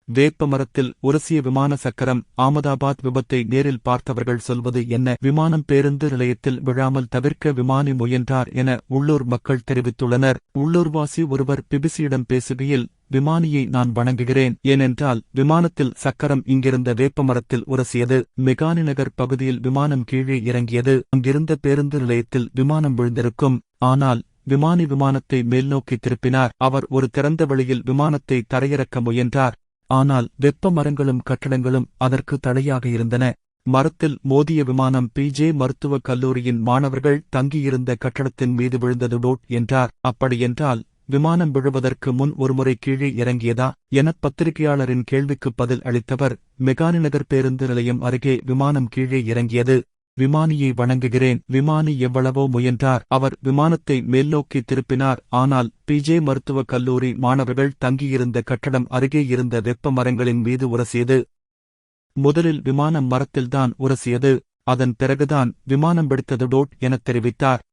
வேப்ப மரத்தில் உரசிய விமான சக்கரம். ஆமதாபாத் விபத்தை நேரில் பார்த்தவர்கள் சொல்வது என்ன? விமானம் பேருந்து நிலையத்தில் விழாமல் தவிர்க்க விமானி முயன்றார் என உள்ளூர் மக்கள் தெரிவித்துள்ளனர். உள்ளூர்வாசி ஒருவர் பிபிசியிடம் பேசுகையில், விமானியை நான் வணங்குகிறேன், ஏனென்றால் விமானத்தில் சக்கரம் இங்கிருந்த வேப்பமரத்தில் உரசியது. மெகானி நகர் பகுதியில் விமானம் கீழே இறங்கியது. அங்கிருந்த பேருந்து நிலையத்தில் விமானம் விழுந்திருக்கும். ஆனால் விமானி விமானத்தை மேல்நோக்கி திருப்பினார். அவர் ஒரு திறந்த வெளியில் விமானத்தை தரையிறக்க முயன்றார். ஆனால் வெப்ப மரங்களும் கட்டடங்களும் அதற்கு தடையாக இருந்தன. மரத்தில் மோதிய விமானம் பிஜே மருத்துவக் கல்லூரியின் மாணவர்கள் தங்கியிருந்த கட்டடத்தின் மீது விழுந்தது என்றார். அப்படியென்றால் விமானம் விழுவதற்கு முன் ஒருமுறை கீழே இறங்கியதா என பத்திரிகையாளரின் கேள்விக்கு பதில் அளித்தவர், மெகானி நகர் பேருந்து நிலையம் அருகே விமானம் கீழே இறங்கியது. விமானியை வணங்குகிறேன். விமானி எவ்வளவோ முயன்றார். அவர் விமானத்தை மேல்நோக்கி திருப்பினார். ஆனால் பிஜே மருத்துவக் கல்லூரி மாணவர்கள் தங்கியிருந்த கட்டடம் அருகே இருந்த வெப்ப மரங்களின் மீது உரசியது. முதலில் விமானம் மரத்தில்தான் உரசியது. அதன் பிறகுதான் விமானம் வெடித்தது எனத் தெரிவித்தார்.